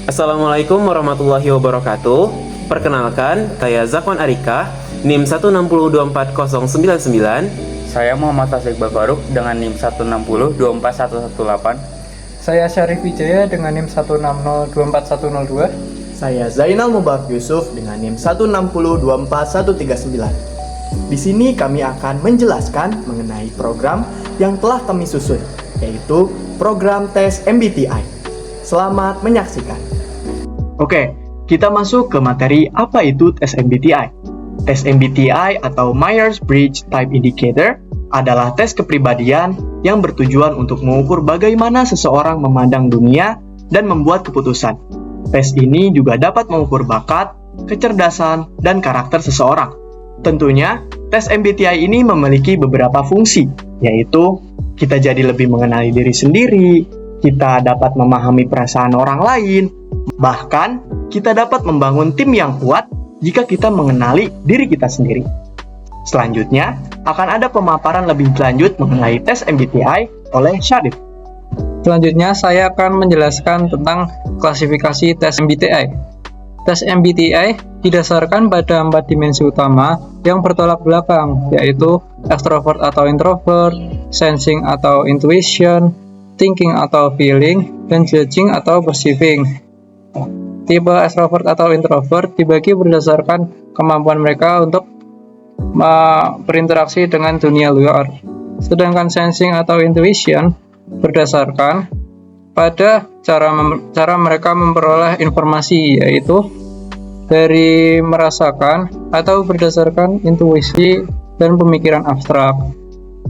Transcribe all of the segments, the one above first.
Assalamualaikum warahmatullahi wabarakatuh. Perkenalkan, saya Zakwan Arika, NIM 160240099. Saya Muhammad Tasik Babaruk dengan NIM 160-24118. Saya Syarif Wijaya dengan NIM 160-24102. Saya Zainal Mubarak Yusuf dengan NIM 160-24139. Di sini kami akan menjelaskan mengenai program yang telah kami susun, yaitu program tes MBTI. Selamat menyaksikan. Oke, kita masuk ke materi apa itu tes MBTI. Tes MBTI atau Myers-Briggs Type Indicator adalah tes kepribadian yang bertujuan untuk mengukur bagaimana seseorang memandang dunia dan membuat keputusan. Tes ini juga dapat mengukur bakat, kecerdasan, dan karakter seseorang. Tentunya, tes MBTI ini memiliki beberapa fungsi, yaitu kita jadi lebih mengenali diri sendiri, kita dapat memahami perasaan orang lain, bahkan kita dapat membangun tim yang kuat jika kita mengenali diri kita sendiri. Selanjutnya, akan ada pemaparan lebih lanjut mengenai tes MBTI oleh Syarif. Selanjutnya, saya akan menjelaskan tentang klasifikasi tes MBTI. Tes MBTI didasarkan pada 4 dimensi utama yang bertolak belakang, yaitu extrovert atau introvert, sensing atau intuition, thinking atau feeling, dan judging atau perceiving. Tipe extrovert atau introvert dibagi berdasarkan kemampuan mereka untuk berinteraksi dengan dunia luar. Sedangkan sensing atau intuition berdasarkan pada cara mereka memperoleh informasi, yaitu dari merasakan atau berdasarkan intuisi dan pemikiran abstrak.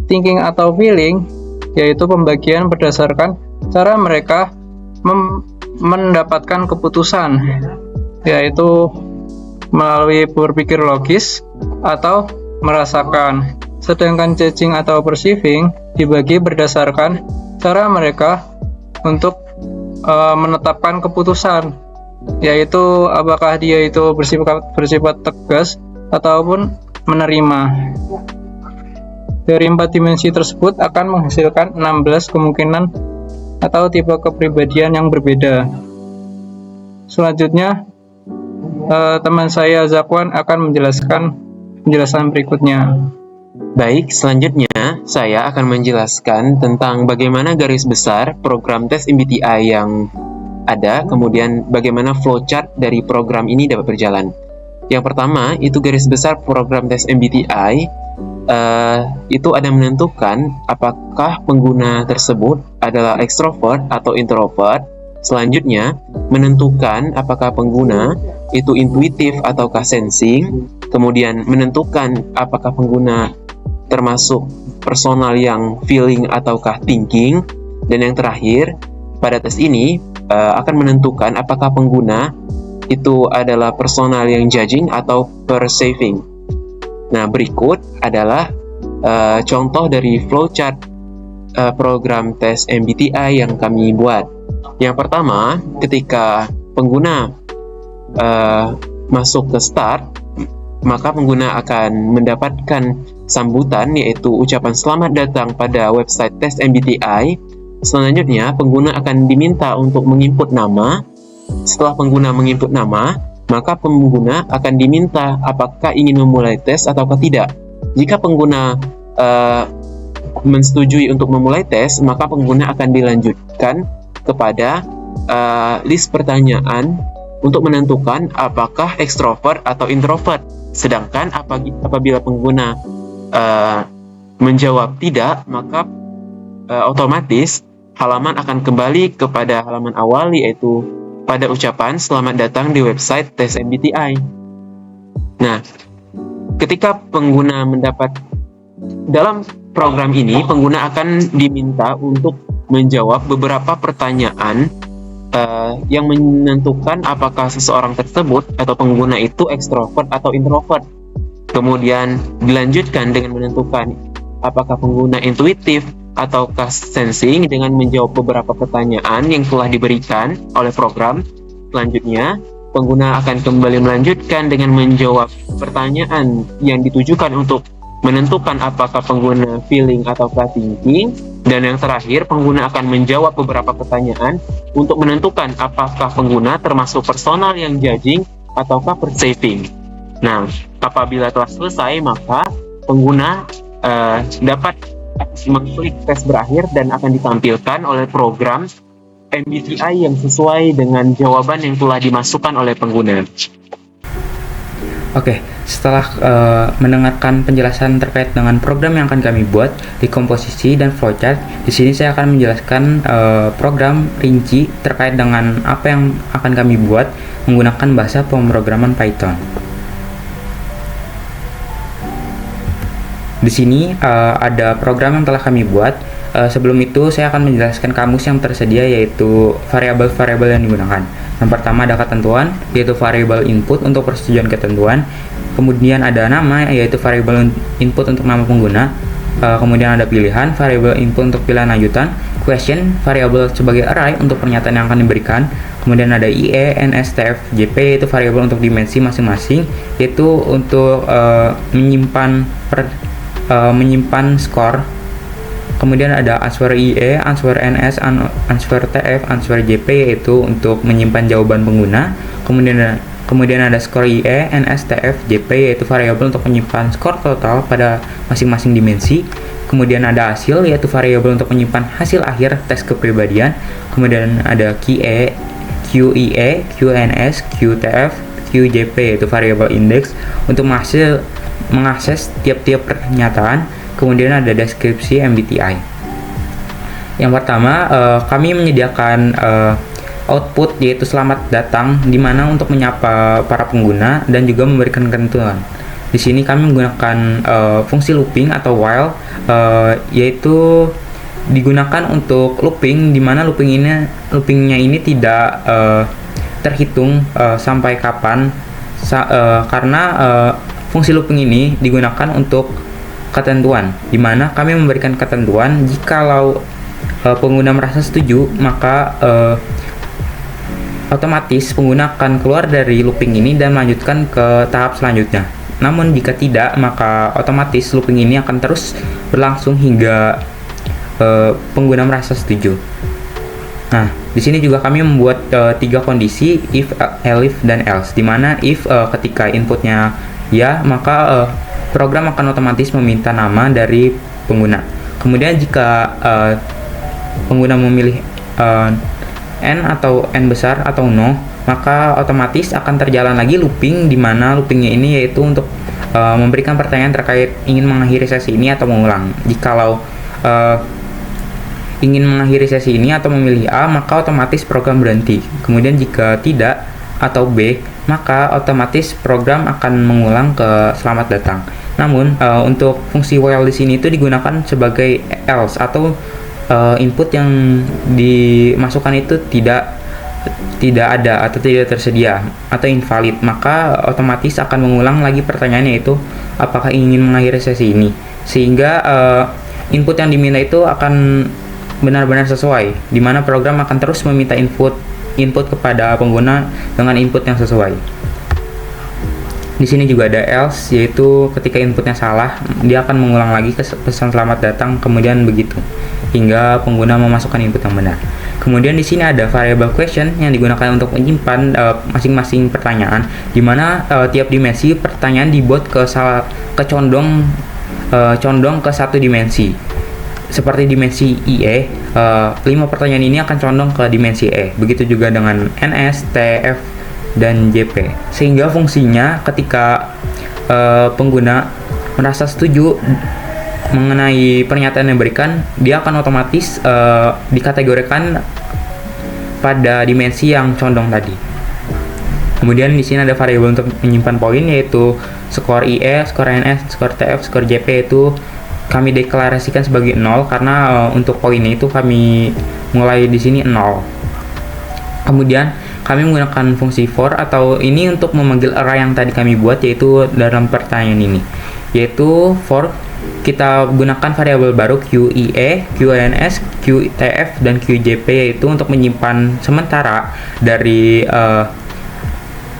Thinking atau feeling yaitu pembagian berdasarkan cara mereka mendapatkan keputusan, yaitu melalui berpikir logis atau merasakan. Sedangkan judging atau perceiving dibagi berdasarkan cara mereka untuk menetapkan keputusan, yaitu apakah dia itu bersifat tegas ataupun menerima. Dari 4 dimensi tersebut akan menghasilkan 16 kemungkinan atau tipe kepribadian yang berbeda. Selanjutnya, teman saya Zakwan akan menjelaskan penjelasan berikutnya. Baik, selanjutnya saya akan menjelaskan tentang bagaimana garis besar program tes MBTI yang ada, kemudian bagaimana flowchart dari program ini dapat berjalan. Yang pertama, itu garis besar program tes MBTI. Itu ada menentukan apakah pengguna tersebut adalah extrovert atau introvert. Selanjutnya, menentukan apakah pengguna itu intuitif ataukah sensing. Kemudian menentukan apakah pengguna termasuk personal yang feeling ataukah thinking. Dan yang terakhir, pada tes ini akan menentukan apakah pengguna itu adalah personal yang judging atau perceiving. Nah, berikut adalah contoh dari flowchart program tes MBTI yang kami buat. Yang pertama, ketika pengguna masuk ke start, maka pengguna akan mendapatkan sambutan, yaitu ucapan selamat datang pada website tes MBTI. Selanjutnya, pengguna akan diminta untuk menginput nama. Setelah pengguna menginput nama, maka pengguna akan diminta apakah ingin memulai tes ataukah tidak. Jika pengguna mensetujui untuk memulai tes, maka pengguna akan dilanjutkan kepada list pertanyaan untuk menentukan apakah ekstrovert atau introvert. Sedangkan apabila pengguna menjawab tidak, maka otomatis halaman akan kembali kepada halaman awal, yaitu pada ucapan selamat datang di website tes MBTI. Nah, ketika pengguna dalam program ini, pengguna akan diminta untuk menjawab beberapa pertanyaan yang menentukan apakah seseorang tersebut atau pengguna itu ekstrovert atau introvert. Kemudian dilanjutkan dengan menentukan apakah pengguna intuitif ataukah sensing dengan menjawab beberapa pertanyaan yang telah diberikan oleh program. Selanjutnya, pengguna akan kembali melanjutkan dengan menjawab pertanyaan yang ditujukan untuk menentukan apakah pengguna feeling ataukah thinking. Dan yang terakhir, pengguna akan menjawab beberapa pertanyaan untuk menentukan apakah pengguna termasuk personal yang judging ataukah persaving. Nah, apabila telah selesai, maka pengguna dapat mengklik tes berakhir dan akan ditampilkan oleh program MBTI yang sesuai dengan jawaban yang telah dimasukkan oleh pengguna. Oke, setelah mendengarkan penjelasan terkait dengan program yang akan kami buat di komposisi dan flowchart, di sini saya akan menjelaskan program rinci terkait dengan apa yang akan kami buat menggunakan bahasa pemrograman Python. Di sini ada program yang telah kami buat. Sebelum itu, saya akan menjelaskan kamus yang tersedia, yaitu variabel-variabel yang digunakan. Yang pertama ada ketentuan, yaitu variabel input untuk persetujuan ketentuan. Kemudian ada nama, yaitu variabel input untuk nama pengguna. Kemudian ada pilihan, variabel input untuk pilihan lanjutan. Question, variabel sebagai array untuk pernyataan yang akan diberikan. Kemudian ada IE, NS, TF, JP, yaitu variabel untuk dimensi masing-masing, yaitu untuk menyimpan skor. Kemudian ada answer IE, answer NS, answer TF, answer JP, yaitu untuk menyimpan jawaban pengguna. Kemudian ada skor IE, NS, TF, JP, yaitu variabel untuk menyimpan skor total pada masing-masing dimensi. Kemudian ada hasil, yaitu variabel untuk menyimpan hasil akhir tes kepribadian. Kemudian ada QE, QIE, QNS, QTF, QJP, yaitu variabel indeks untuk mengakses tiap-tiap pernyataan. Kemudian ada deskripsi MBTI. Yang pertama, kami menyediakan output, yaitu selamat datang, di mana untuk menyapa para pengguna dan juga memberikan ketentuan. Di sini kami menggunakan fungsi looping atau while, yaitu digunakan untuk looping, di mana loopingnya ini tidak terhitung sampai kapan, karena fungsi looping ini digunakan untuk ketentuan, di mana kami memberikan ketentuan jikalau pengguna merasa setuju, maka otomatis pengguna akan keluar dari looping ini dan melanjutkan ke tahap selanjutnya. Namun jika tidak, maka otomatis looping ini akan terus berlangsung hingga pengguna merasa setuju. Nah, di sini juga kami membuat 3 kondisi, if, elif, dan else, di mana if ketika inputnya ya, maka program akan otomatis meminta nama dari pengguna. Kemudian jika pengguna memilih n atau n besar atau no, maka otomatis akan terjalan lagi looping, di mana loopingnya ini yaitu untuk memberikan pertanyaan terkait ingin mengakhiri sesi ini atau mengulang. Jikalau ingin mengakhiri sesi ini atau memilih A, maka otomatis program berhenti. Kemudian jika tidak atau B, maka otomatis program akan mengulang ke selamat datang. Namun untuk fungsi while di sini itu digunakan sebagai else, atau input yang dimasukkan itu tidak ada atau tidak tersedia atau invalid, maka otomatis akan mengulang lagi pertanyaannya, yaitu apakah ingin mengakhiri sesi ini, sehingga input yang diminta itu akan benar-benar sesuai, di mana program akan terus meminta input kepada pengguna dengan input yang sesuai. Di sini juga ada else, yaitu ketika inputnya salah, dia akan mengulang lagi pesan selamat datang, kemudian begitu hingga pengguna memasukkan input yang benar. Kemudian di sini ada variable question yang digunakan untuk menyimpan masing-masing pertanyaan, di mana tiap dimensi pertanyaan dibuat condong ke satu dimensi. Seperti dimensi IE, 5 pertanyaan ini akan condong ke dimensi E. Begitu juga dengan NS, TF, dan JP. Sehingga fungsinya ketika pengguna merasa setuju mengenai pernyataan yang diberikan, dia akan otomatis dikategorikan pada dimensi yang condong tadi. Kemudian di sini ada variabel untuk menyimpan poin, yaitu skor IE, skor NS, skor TF, skor JP, itu kami deklarasikan sebagai 0 karena untuk poinnya itu kami mulai di sini 0. Kemudian kami menggunakan fungsi for, atau ini untuk memanggil array yang tadi kami buat, yaitu dalam pertanyaan ini, yaitu for kita gunakan variabel baru QIE, QNS, QTF, dan QJP, yaitu untuk menyimpan sementara dari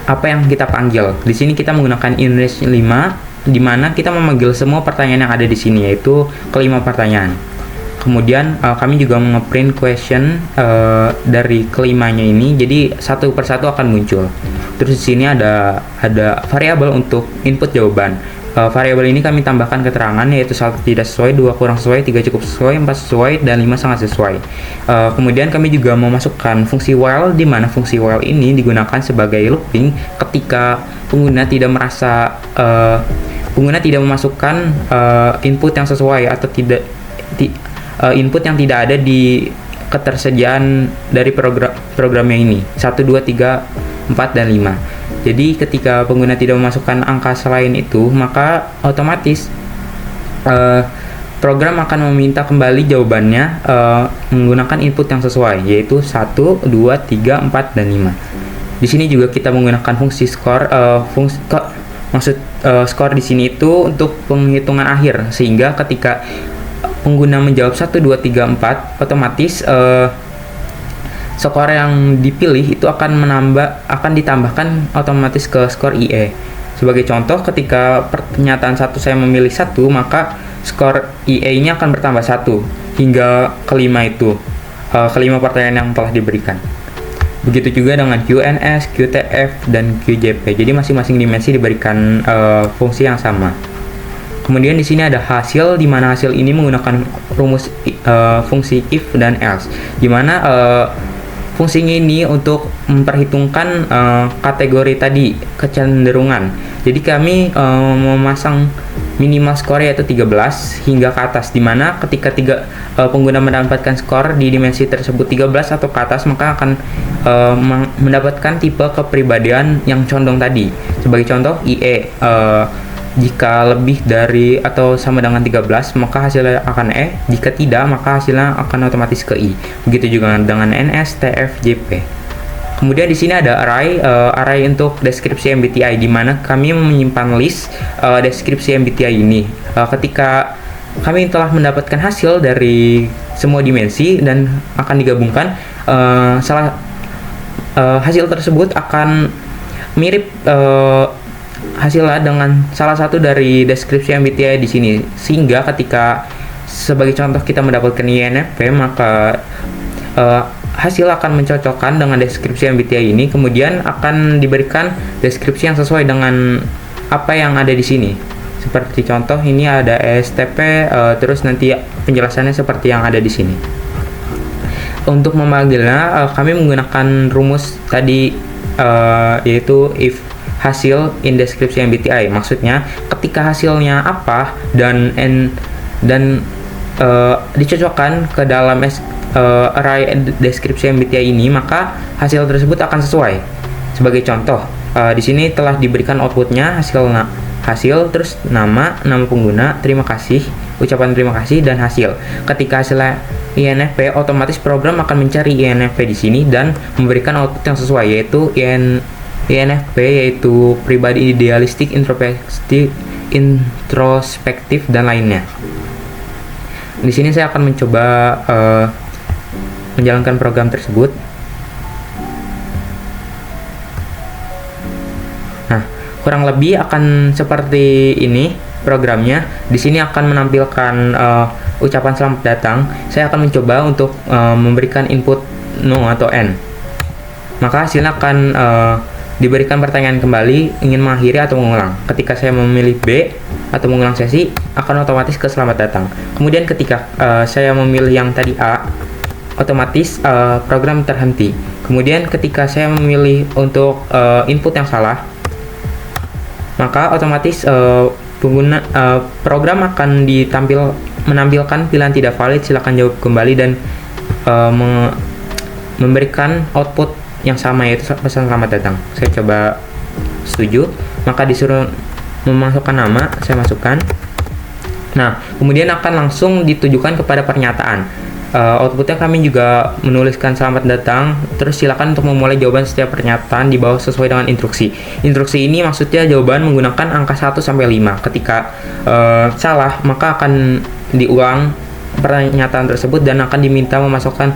apa yang kita panggil. Di sini kita menggunakan inRange 5, di mana kita memanggil semua pertanyaan yang ada di sini, yaitu kelima pertanyaan. Kemudian kami juga ngeprint question dari kelimanya ini, jadi satu persatu akan muncul. Terus di sini ada variabel untuk input jawaban. Variabel ini kami tambahkan keterangan, yaitu 1 tidak sesuai, 2 kurang sesuai, 3 cukup sesuai, 4 sesuai, dan 5 sangat sesuai. Kemudian kami juga memasukkan fungsi while, di mana fungsi while ini digunakan sebagai looping ketika pengguna tidak memasukkan input yang sesuai atau input yang tidak ada di ketersediaan dari programnya ini, 1, 2, 3, 4, dan 5. Jadi ketika pengguna tidak memasukkan angka selain itu, maka otomatis program akan meminta kembali jawabannya menggunakan input yang sesuai, yaitu 1, 2, 3, 4, dan 5. Di sini juga kita menggunakan fungsi skor. Skor di sini itu untuk penghitungan akhir, sehingga ketika pengguna menjawab 1, 2, 3, 4, otomatis skor yang dipilih itu akan ditambahkan otomatis ke skor IE. Sebagai contoh, ketika pernyataan 1 saya memilih 1, maka skor IE-nya akan bertambah 1 hingga kelima pertanyaan yang telah diberikan. Begitu juga dengan QNS, QTF, dan QJP. Jadi masing-masing dimensi diberikan fungsi yang sama. Kemudian di sini ada hasil, di mana hasil ini menggunakan rumus fungsi if dan else, di mana fungsinya ini untuk memperhitungkan kategori tadi, kecenderungan. Jadi kami memasang minimal skor yaitu 13 hingga ke atas, di mana ketika pengguna mendapatkan skor di dimensi tersebut 13 atau ke atas, maka akan mendapatkan tipe kepribadian yang condong tadi. Sebagai contoh, IE jika lebih dari atau sama dengan 13, maka hasilnya akan E. Jika tidak, maka hasilnya akan otomatis ke I. Begitu juga dengan NS, TF, JP. Kemudian di sini ada array untuk deskripsi MBTI, di mana kami menyimpan list deskripsi MBTI ini. Ketika kami telah mendapatkan hasil dari semua dimensi dan akan digabungkan, hasil tersebut akan mirip hasilnya dengan salah satu dari deskripsi MBTI di sini, sehingga ketika sebagai contoh kita mendapatkan INFP, maka hasil akan mencocokkan dengan deskripsi MBTI ini, kemudian akan diberikan deskripsi yang sesuai dengan apa yang ada di sini. Seperti contoh ini ada ESTP, terus nanti penjelasannya seperti yang ada di sini. Untuk memanggilnya, kami menggunakan rumus tadi, yaitu if hasil in deskripsi MBTI. Maksudnya ketika hasilnya apa dan dicocokkan ke dalam array deskripsi MBTI ini, maka hasil tersebut akan sesuai. Sebagai contoh, di sini telah diberikan outputnya hasil, terus nama pengguna, terima kasih, ucapan terima kasih, dan hasil. Ketika hasilnya INFP, otomatis program akan mencari INFP di sini dan memberikan output yang sesuai, yaitu INFP, yaitu pribadi idealistik, introspektif, dan lainnya. Di sini saya akan mencoba menjalankan program tersebut. Nah, kurang lebih akan seperti ini programnya. Di sini akan menampilkan ucapan selamat datang. Saya akan mencoba untuk memberikan input no atau n. Maka hasilnya akan diberikan pertanyaan kembali, ingin mengakhiri atau mengulang. Ketika saya memilih B atau mengulang sesi, akan otomatis ke selamat datang. Kemudian ketika saya memilih yang tadi A, otomatis program terhenti. Kemudian ketika saya memilih untuk input yang salah, maka otomatis program akan menampilkan pilihan tidak valid, silakan jawab kembali, dan memberikan output yang sama, yaitu pesan selamat datang. Saya coba setuju, maka disuruh memasukkan nama, saya masukkan. Nah, kemudian akan langsung ditujukan kepada pernyataan. Outputnya kami juga menuliskan selamat datang, terus silakan untuk memulai jawaban setiap pernyataan di bawah sesuai dengan instruksi. Instruksi ini maksudnya jawaban menggunakan angka 1 sampai 5. Ketika salah, maka akan diulang pernyataan tersebut dan akan diminta memasukkan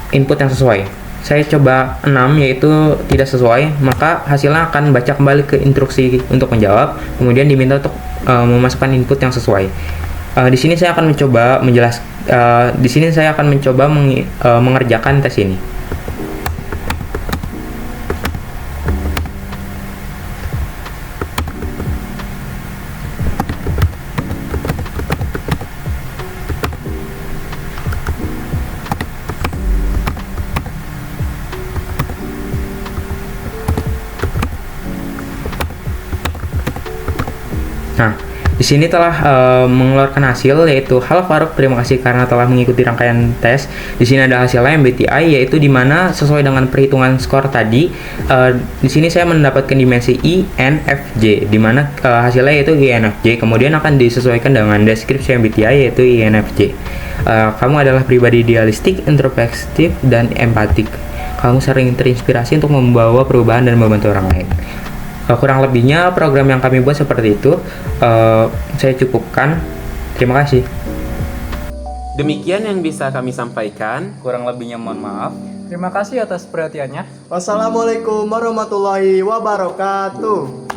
input yang sesuai. Saya coba 6, yaitu tidak sesuai, maka hasilnya akan baca kembali ke instruksi untuk menjawab, kemudian diminta untuk memasukkan input yang sesuai. Di sini saya akan mencoba mengerjakan tes ini. Nah, di sini telah mengeluarkan hasil, yaitu halo Faruk, terima kasih karena telah mengikuti rangkaian tes. Di sini ada hasilnya MBTI, yaitu dimana sesuai dengan perhitungan skor tadi. Di sini saya mendapatkan dimensi INFJ, dimana hasilnya yaitu INFJ. Kemudian akan disesuaikan dengan deskripsi MBTI, yaitu INFJ. Kamu adalah pribadi idealistik, introspektif, dan empatik. Kamu sering terinspirasi untuk membawa perubahan dan membantu orang lain. Kurang lebihnya program yang kami buat seperti itu. Saya cukupkan. Terima kasih. Demikian yang bisa kami sampaikan. Kurang lebihnya mohon maaf. Terima kasih atas perhatiannya. Wassalamualaikum warahmatullahi wabarakatuh.